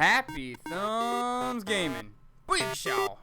Happy Thumbs Gaming. Big show.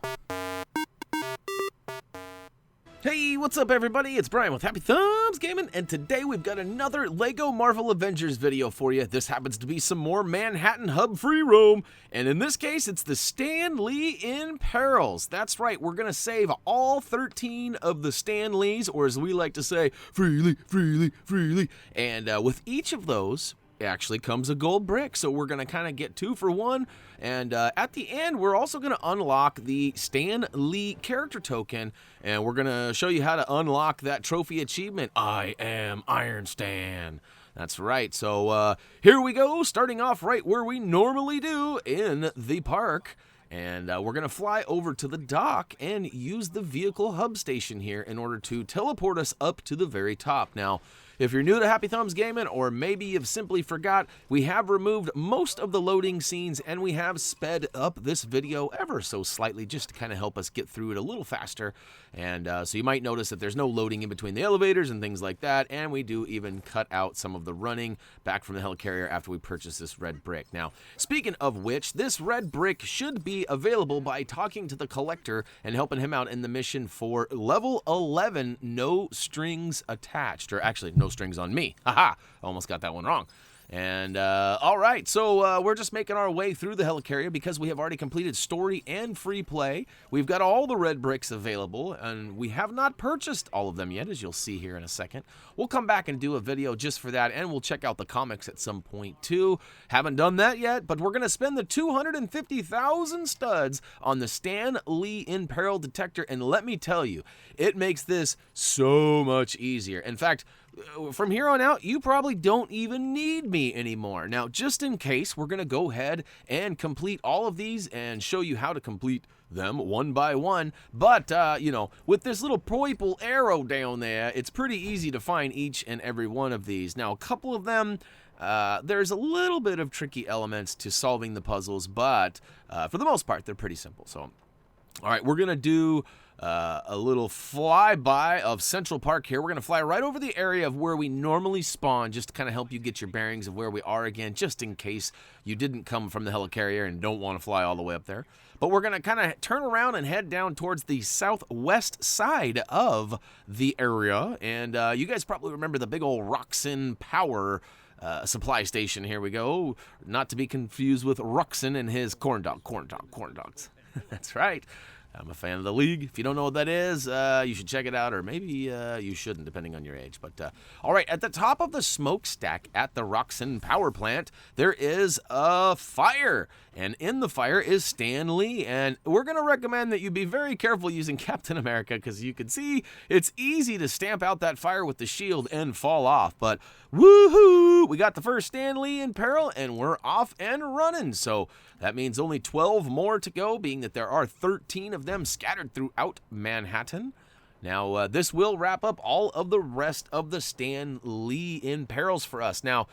Hey, what's up everybody? It's Brian with Happy Thumbs Gaming, and today we've got another LEGO Marvel Avengers video for you. This happens to be some more Manhattan Hub free roam, and in this case, it's the Stan Lee in Perils. That's right, we're gonna save all 13 of the Stan Lees, or as we like to say, freely, freely, freely. And with each of those, actually comes a gold brick, so we're gonna kind of get 2 for 1, and at the end we're also gonna unlock the Stan Lee character token, and we're gonna show you how to unlock that trophy achievement, I am Iron Stan. That's right, so here we go, starting off right where we normally do in the park. And we're going to fly over to the dock and use the vehicle hub station here in order to teleport us up to the very top. Now, if you're new to Happy Thumbs Gaming, or maybe you've simply forgot, we have removed most of the loading scenes and we have sped up this video ever so slightly just to kind of help us get through it a little faster. And so you might notice that there's no loading in between the elevators and things like that, and we do even cut out some of the running back from the helicarrier after we purchase this red brick. Now, speaking of which, this red brick should be available by talking to the collector and helping him out in the mission for level 11, no strings attached, or actually no strings on me. Haha, almost got that one wrong. And all right, so we're just making our way through the helicarrier because we have already completed story and free play. We've got all the red bricks available, and we have not purchased all of them yet, as you'll see here in a second. We'll come back and do a video just for that, and we'll check out the comics at some point too. Haven't done that yet, but we're going to spend the 250,000 studs on the Stan Lee in Peril Detector, and let me tell you, it makes this so much easier. In fact, from here on out, you probably don't even need me anymore. Now, just in case, we're going to go ahead and complete all of these and show you how to complete them one by one. But, you know, with this little purple arrow down there, it's pretty easy to find each and every one of these. Now, a couple of them, there's a little bit of tricky elements to solving the puzzles, but for the most part, they're pretty simple. So, all right, we're going to do a little flyby of Central Park here. We're going to fly right over the area of where we normally spawn, just to kind of help you get your bearings of where we are again, just in case you didn't come from the helicarrier and don't want to fly all the way up there. But we're going to kind of turn around and head down towards the southwest side of the area. And you guys probably remember the big old Roxanne Power supply station. Here we go. Not to be confused with Roxanne and his corn dogs. That's right. I'm a fan of the league. If you don't know what that is, you should check it out, or maybe you shouldn't, depending on your age. But all right, at the top of the smokestack at the Roxanne Power Plant, there is a fire, and in the fire is Stan Lee. And we're going to recommend that you be very careful using Captain America, because you can see it's easy to stamp out that fire with the shield and fall off. But woohoo! We got the first Stan Lee in Peril, and we're off and running. So that means only 12 more to go, being that there are 13 of them scattered throughout Manhattan. Now, this will wrap up all of the rest of the Stan Lee in Perils for us. Now,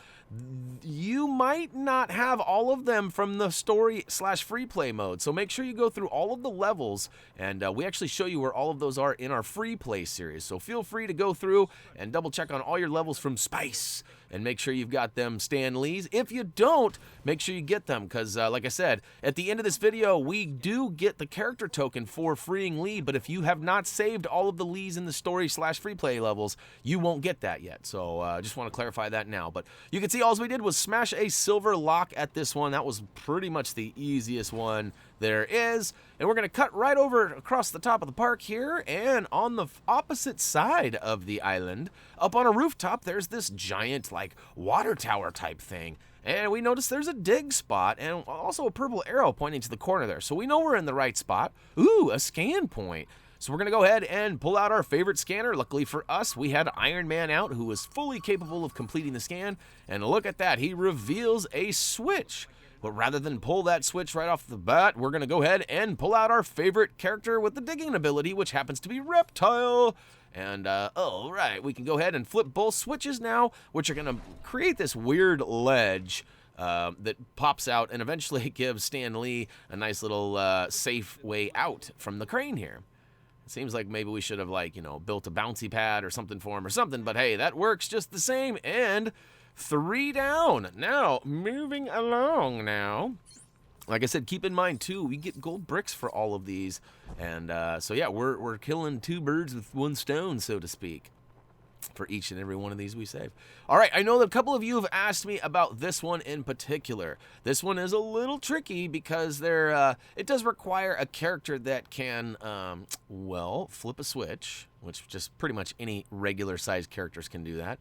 you might not have all of them from the story/free play mode, so make sure you go through all of the levels, and we actually show you where all of those are in our free play series. So feel free to go through and double check on all your levels from Spice, and make sure you've got them Stan Lees. If you don't, make sure you get them, because like I said, at the end of this video, we do get the character token for freeing Lee, but if you have not saved all of the Lees in the story/free play levels, you won't get that yet. So just want to clarify that now. But you can see all we did was smash a silver lock at this one. That was pretty much the easiest one there is. And we're going to cut right over across the top of the park here, and on the opposite side of the island, up on a rooftop, there's this giant, like, water tower type thing. And we notice there's a dig spot and also a purple arrow pointing to the corner there. So we know we're in the right spot. Ooh, a scan point. So we're going to go ahead and pull out our favorite scanner. Luckily for us, we had Iron Man out, who was fully capable of completing the scan. And look at that, he reveals a switch. But rather than pull that switch right off the bat, we're going to go ahead and pull out our favorite character with the digging ability, which happens to be Reptile. And, all right, we can go ahead and flip both switches now, which are going to create this weird ledge that pops out and eventually gives Stan Lee a nice little safe way out from the crane here. It seems like maybe we should have, like, you know, built a bouncy pad or something for him or something, but hey, that works just the same. And 3 down. Now, moving along now. Like I said, keep in mind, too, we get gold bricks for all of these. And so, yeah, we're killing 2 birds with 1 stone, so to speak, for each and every one of these we save. All right, I know that a couple of you have asked me about this one in particular. This one is a little tricky because it does require a character that can, well, flip a switch, which just pretty much any regular-sized characters can do that.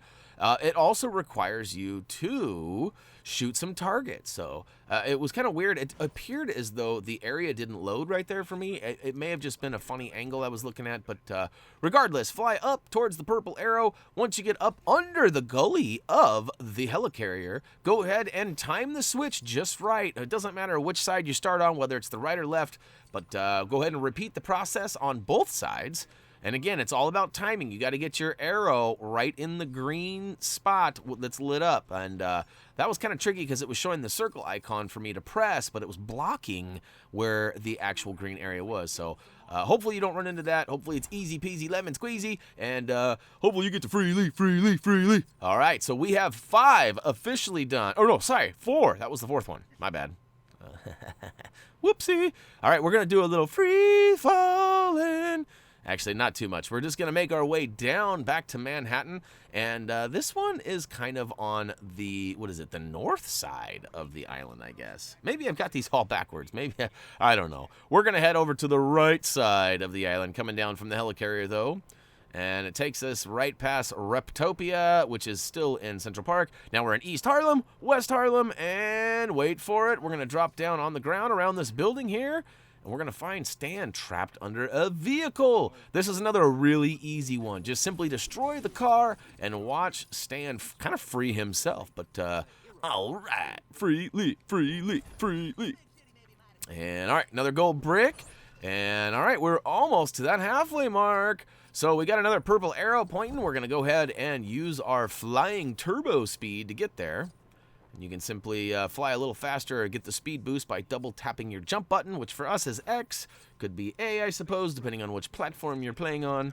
It also requires you to shoot some targets. So it was kind of weird. It appeared as though the area didn't load right there for me. It may have just been a funny angle I was looking at, but regardless, fly up towards the purple arrow. Once you get up under the gully of the helicarrier, go ahead and time the switch just right. It doesn't matter which side you start on, whether it's the right or left, but go ahead and repeat the process on both sides. And again, it's all about timing. You got to get your arrow right in the green spot that's lit up. And that was kind of tricky because it was showing the circle icon for me to press, but it was blocking where the actual green area was. So hopefully you don't run into that. Hopefully it's easy peasy lemon squeezy. And hopefully you get to freely. All right, so we have 5 officially done. Oh, no, sorry, 4. That was the 4th one. My bad. Whoopsie. All right, we're going to do a little free falling. Actually, not too much. We're just going to make our way down back to Manhattan. And this one is kind of on the, the north side of the island, I guess. Maybe I've got these all backwards. Maybe, I don't know. We're going to head over to the right side of the island, coming down from the helicarrier, though. And it takes us right past Reptopia, which is still in Central Park. Now we're in East Harlem, West Harlem, and wait for it. We're going to drop down on the ground around this building here. And we're going to find Stan trapped under a vehicle. This is another really easy one. Just simply destroy the car and watch Stan kind of free himself. But, all right, freely. And, all right, another gold brick. And, all right, we're almost to that halfway mark. So we got another purple arrow pointing. We're going to go ahead and use our flying turbo speed to get there. You can simply fly a little faster or get the speed boost by double tapping your jump button, which for us is X. Could be A, I suppose, depending on which platform you're playing on.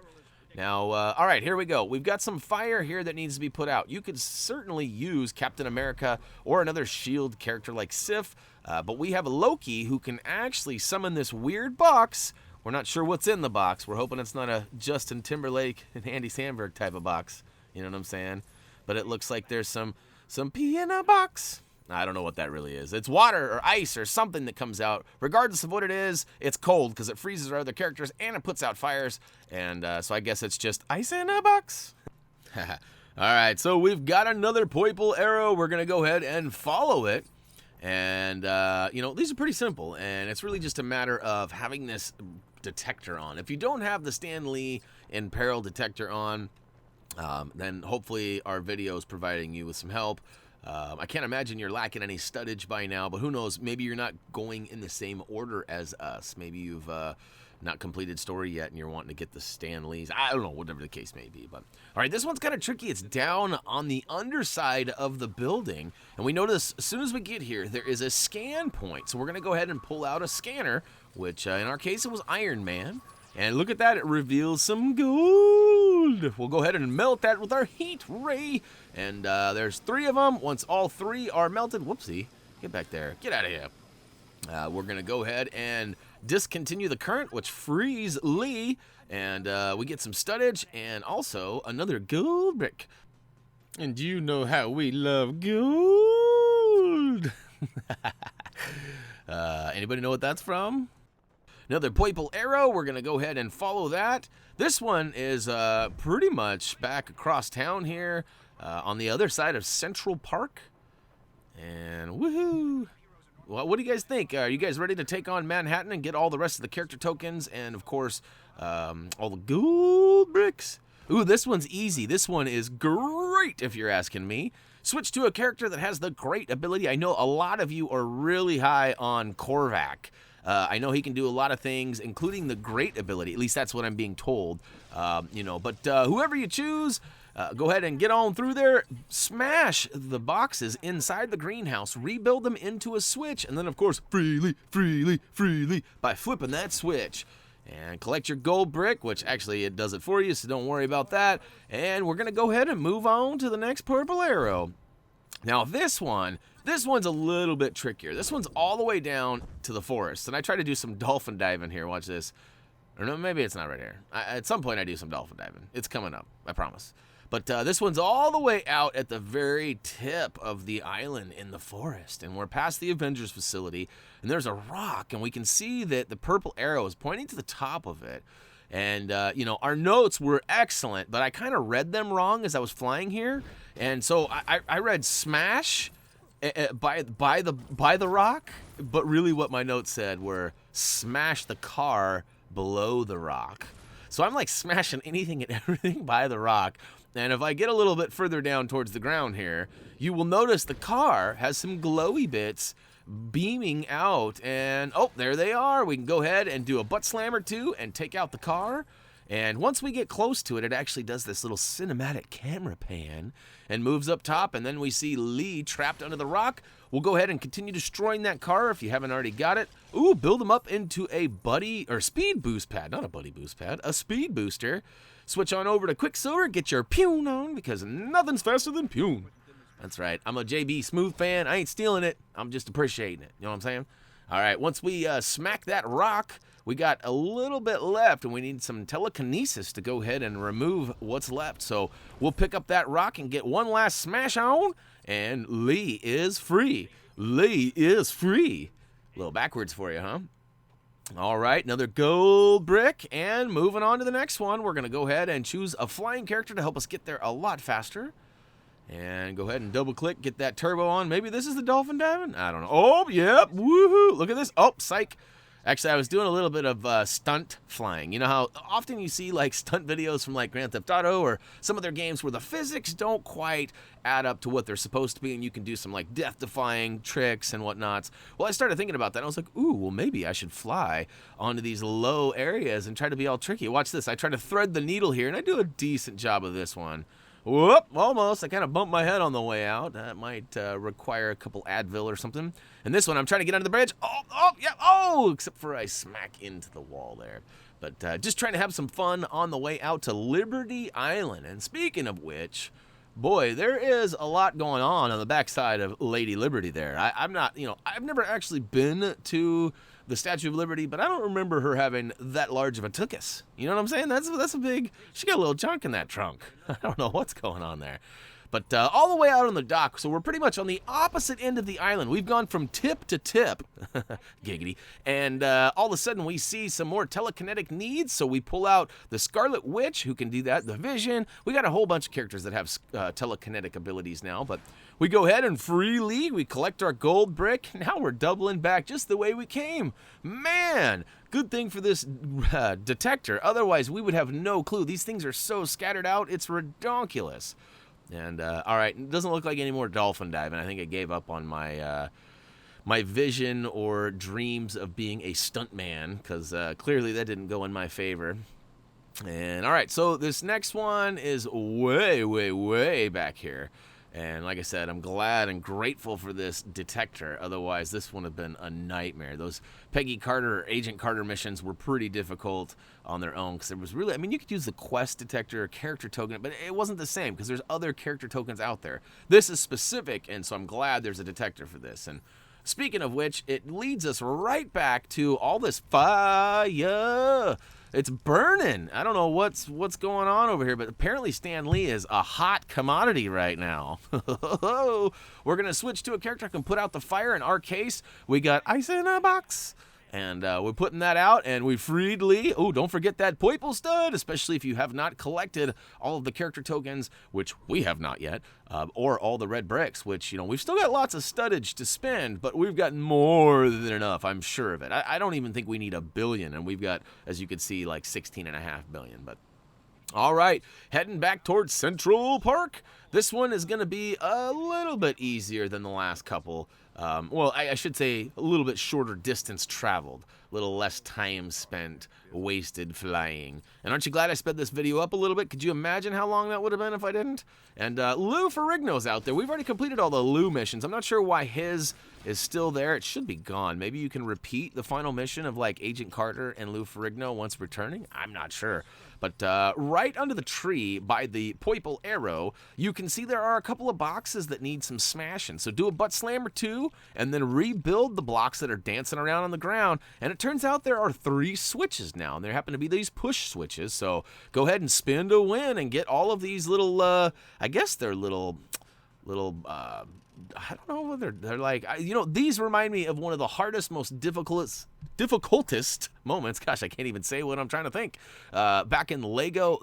Now, all right, here we go. We've got some fire here that needs to be put out. You could certainly use Captain America or another S.H.I.E.L.D. character like Sif, but we have Loki who can actually summon this weird box. We're not sure what's in the box. We're hoping it's not a Justin Timberlake and Andy Samberg type of box. You know what I'm saying? But it looks like there's some pee in a box. I don't know what that really is. It's water or ice or something that comes out. Regardless of what it is, it's cold because it freezes our other characters and it puts out fires. And so I guess it's just ice in a box. All right, so we've got another purple arrow. We're going to go ahead and follow it. And, these are pretty simple. And it's really just a matter of having this detector on. If you don't have the Stan Lee and Peril detector on, then hopefully our video is providing you with some help. I can't imagine you're lacking any studdage by now, but who knows, maybe you're not going in the same order as us. Maybe you've not completed story yet and you're wanting to get the Stan Lees. I don't know, whatever the case may be. But all right, this one's kind of tricky. It's down on the underside of the building, and we notice as soon as we get here, there is a scan point. So we're going to go ahead and pull out a scanner, which in our case, it was Iron Man. And look at that, it reveals some gold. We'll go ahead and melt that with our heat ray. And there's 3 of them. Once all 3 are melted, whoopsie, get back there, get out of here. We're going to go ahead and discontinue the current, which frees Lee. And we get some studdage and also another gold brick. And you know how we love gold. Anybody know what that's from? Another purple arrow. We're going to go ahead and follow that. This one is pretty much back across town here on the other side of Central Park. And woohoo! Well, what do you guys think? Are you guys ready to take on Manhattan and get all the rest of the character tokens and, of course, all the gold bricks? Ooh, this one's easy. This one is great, if you're asking me. Switch to a character that has the great ability. I know a lot of you are really high on Korvac. I know he can do a lot of things, including the great ability. At least that's what I'm being told. But whoever you choose, go ahead and get on through there. Smash the boxes inside the greenhouse. Rebuild them into a switch. And then, of course, freely by flipping that switch. And collect your gold brick, which actually it does it for you, so don't worry about that. And we're going to go ahead and move on to the next purple arrow. Now this one's a little bit trickier. This one's all the way down to the forest, and I try to do some dolphin diving here. Watch this. Or no, maybe it's not right here. At some point I do some dolphin diving. It's coming up, I promise. But this one's all the way out at the very tip of the island in the forest. And we're past the Avengers facility, and there's a rock, and we can see that the purple arrow is pointing to the top of it. And, you know, our notes were excellent, but I kind of read them wrong as I was flying here. And so I read smash by the rock, but really what my notes said were smash the car below the rock. So I'm like smashing anything and everything by the rock. And if I get a little bit further down towards the ground here, you will notice the car has some glowy bits beaming out. And, oh, there they are. We can go ahead and do a butt slam or two and take out the car. And once we get close to it, it actually does this little cinematic camera pan and moves up top. And then we see Lee trapped under the rock. We'll go ahead and continue destroying that car if you haven't already got it. Ooh, build them up into a speed boost pad. Not a buddy boost pad, a speed booster. Switch on over to Quicksilver, get your Pune on, because nothing's faster than Pune. That's right. I'm a JB Smooth fan. I ain't stealing it. I'm just appreciating it. You know what I'm saying? All right, once we smack that rock, we got a little bit left, and we need some telekinesis to go ahead and remove what's left. So we'll pick up that rock and get one last smash on, and Lee is free. Lee is free. A little backwards for you, huh? All right, another gold brick, and moving on to the next one, we're going to go ahead and choose a flying character to help us get there a lot faster. And go ahead and double-click, get that turbo on. Maybe this is the dolphin diving? I don't know. Oh, yep, woohoo, look at this. Oh, psych. Actually, I was doing a little bit of stunt flying. You know how often you see like stunt videos from like Grand Theft Auto or some of their games where the physics don't quite add up to what they're supposed to be, and you can do some like death-defying tricks and whatnots. Well, I started thinking about that, and I was like, ooh, well, maybe I should fly onto these low areas and try to be all tricky. Watch this. I try to thread the needle here, and I do a decent job of this one. Whoop, almost. I kind of bumped my head on the way out. That might require a couple Advil or something. And this one, I'm trying to get under the bridge. Except for I smack into the wall there. But just trying to have some fun on the way out to Liberty Island. And speaking of which, boy, there is a lot going on the backside of Lady Liberty there. I'm not, you know, I've never actually been to the Statue of Liberty, but I don't remember her having that large of a tuchus. You know what I'm saying? That's a big, she got a little chunk in that trunk. I don't know what's going on there. But all the way out on the dock, so we're pretty much on the opposite end of the island. We've gone from tip to tip, giggity, and all of a sudden we see some more telekinetic needs, so we pull out the Scarlet Witch, who can do that, the Vision. We got a whole bunch of characters that have telekinetic abilities now, but we go ahead and freely, we collect our gold brick. Now we're doubling back just the way we came. Man, good thing for this detector. Otherwise, we would have no clue. These things are so scattered out, it's redonkulous. And, all right, it doesn't look like any more dolphin diving. I think I gave up on my my vision or dreams of being a stuntman, because clearly that didn't go in my favor. And, all right, so this next one is way, way, way back here. And like I said, I'm glad and grateful for this detector. Otherwise, this would have been a nightmare. Those Peggy Carter or Agent Carter missions were pretty difficult on their own, because there was really, I mean, you could use the quest detector or character token, but it wasn't the same because there's other character tokens out there. This is specific, and so I'm glad there's a detector for this. And speaking of which, it leads us right back to all this fire. It's burning. I don't know what's going on over here, but apparently Stan Lee is a hot commodity right now. We're going to switch to a character who can put out the fire. In our case, we got ice in a box. And we're putting that out, and we freed Lee. Oh, don't forget that purple stud, especially if you have not collected all of the character tokens, which we have not yet, or all the red bricks, which, you know, we've still got lots of studdage to spend, but we've got more than enough, I'm sure of it. I don't even think we need 1 billion, and we've got, as you can see, like 16.5 billion, but... All right, heading back towards Central Park. This one is going to be a little bit easier than the last couple. Well, I should say a little bit shorter distance traveled, a little less time spent wasted flying. And aren't you glad I sped this video up a little bit? Could you imagine how long that would have been if I didn't? And Lou Ferrigno's out there. We've already completed all the Lou missions. I'm not sure why his is still there. It should be gone. Maybe you can repeat the final mission of like Agent Carter and Lou Ferrigno once returning. I'm not sure. But right under the tree by the purple arrow, you can see there are a couple of boxes that need some smashing. So do a butt slam or two, and then rebuild the blocks that are dancing around on the ground. And it turns out there are 3 switches now, and there happen to be these push switches. So go ahead and spin to win and get all of these little, I guess they're little, I don't know whether they're like, you know, these remind me of one of the hardest, most difficultest moments. Gosh, I can't even say what I'm trying to think. Back in Lego,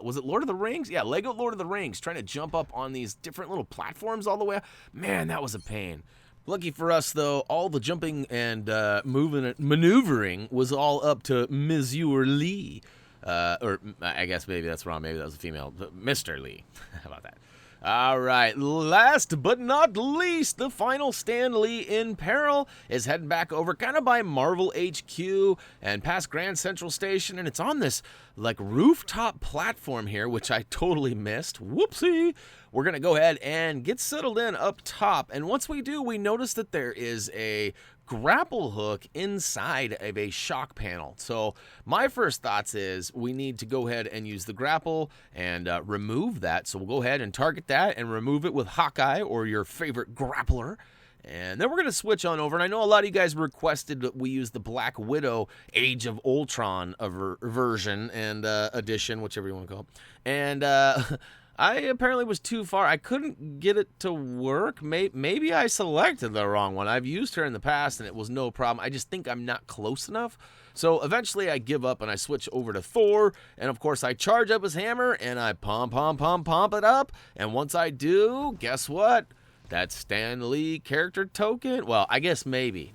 was it Lord of the Rings? Yeah, Lego Lord of the Rings, trying to jump up on these different little platforms all the way up. Man, that was a pain. Lucky for us, though, all the jumping and maneuvering was all up to Monsieur Lee. Or I guess maybe that's wrong. Maybe that was a female. Mr. Lee. How about that? All right, last but not least, the final Stan Lee in Peril is heading back over kind of by Marvel HQ and past Grand Central Station, and it's on this like rooftop platform here, which I totally missed. Whoopsie. We're going to go ahead and get settled in up top, and once we do, we notice that there is a grapple hook inside of a shock panel. So my first thoughts is we need to go ahead and use the grapple and remove that. So we'll go ahead and target that and remove it with Hawkeye or your favorite grappler. And then we're going to switch on over. And I know a lot of you guys requested that we use the Black Widow Age of Ultron version and edition, whichever you want to call it. And I apparently was too far. I couldn't get it to work. Maybe I selected the wrong one. I've used her in the past, and it was no problem. I just think I'm not close enough. So eventually I give up, and I switch over to Thor. And, of course, I charge up his hammer, and I pump it up. And once I do, guess what? That Stan Lee character token, well, I guess maybe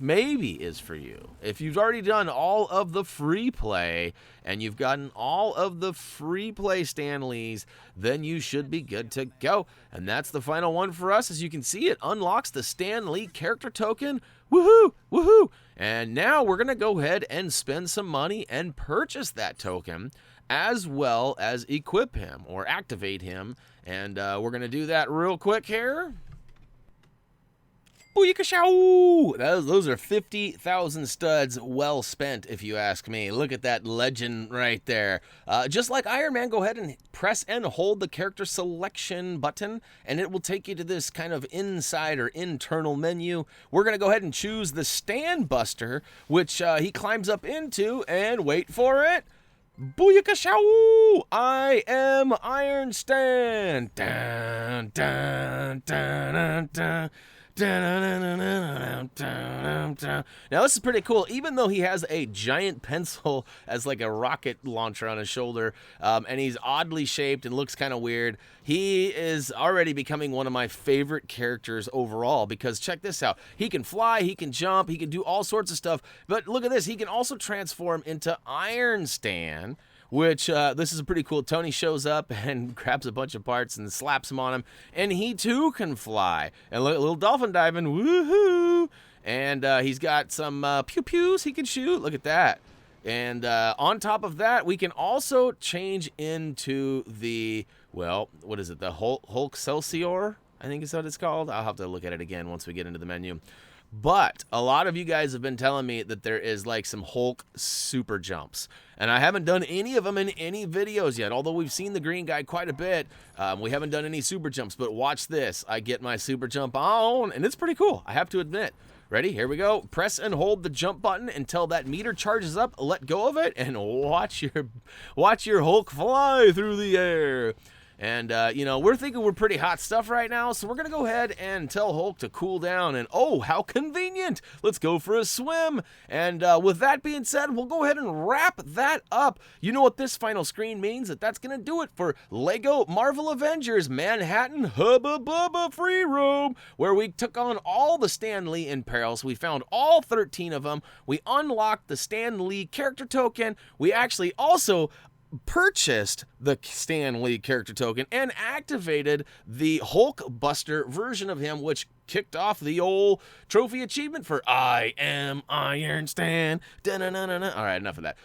is for you. If you've already done all of the free play and you've gotten all of the free play Stan Lees, then you should be good to go. And that's the final one for us. As you can see, it unlocks the Stan Lee character token. Woohoo! Woohoo! And now we're going to go ahead and spend some money and purchase that token, as well as equip him or activate him. And we're going to do that real quick here. Booyakashow! Those are 50,000 studs well spent, if you ask me. Look at that legend right there. Just like Iron Man, go ahead and press and hold the character selection button, and it will take you to this kind of inside or internal menu. We're going to go ahead and choose the Stand Buster, which he climbs up into, and wait for it. Booyakashow! I am Iron Stan. Dun, dun, dun, dun, dun. Now this is pretty cool. Even though he has a giant pencil as like a rocket launcher on his shoulder, and he's oddly shaped and looks kind of weird, he is already becoming one of my favorite characters overall, because check this out. He can fly, he can jump, he can do all sorts of stuff, but look at this. He can also transform into Iron Stan, which this is pretty cool. Tony shows up and grabs a bunch of parts and slaps them on him, and he too can fly. And look, a little dolphin diving, woohoo! And he's got some pew-pews he can shoot. Look at that. And on top of that, we can also change into the, well, what is it? The Hulk Celsior, I think is what it's called. I'll have to look at it again once we get into the menu. But a lot of you guys have been telling me that there is like some Hulk super jumps. And I haven't done any of them in any videos yet. Although we've seen the green guy quite a bit, we haven't done any super jumps. But watch this. I get my super jump on, and it's pretty cool, I have to admit. Ready? Here we go. Press and hold the jump button until that meter charges up. Let go of it, and watch your Hulk fly through the air. And, you know, we're thinking we're pretty hot stuff right now, so we're going to go ahead and tell Hulk to cool down. And, oh, how convenient. Let's go for a swim. And with that being said, we'll go ahead and wrap that up. You know what this final screen means? That's going to do it for Lego Marvel Avengers Manhattan Hubba Bubba Free Roam, where we took on all the Stan Lee in Perils. We found all 13 of them. We unlocked the Stan Lee character token. We actually also purchased the Stan Lee character token and activated the Hulk Buster version of him, which kicked off the old trophy achievement for I am Iron Stan. All right, enough of that.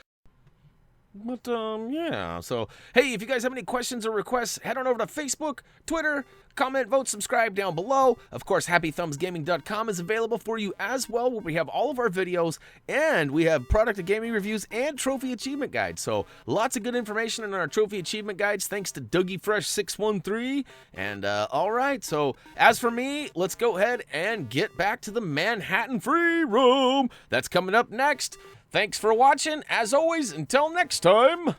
But, yeah. So, hey, if you guys have any questions or requests, head on over to Facebook, Twitter, comment, vote, subscribe down below. Of course, HappyThumbsGaming.com is available for you as well, where we have all of our videos, and we have product and gaming reviews and trophy achievement guides. So, lots of good information in our trophy achievement guides, thanks to DougieFresh613. And, all right. So, as for me, let's go ahead and get back to the Manhattan Free Room. That's coming up next. Thanks for watching. As always, until next time.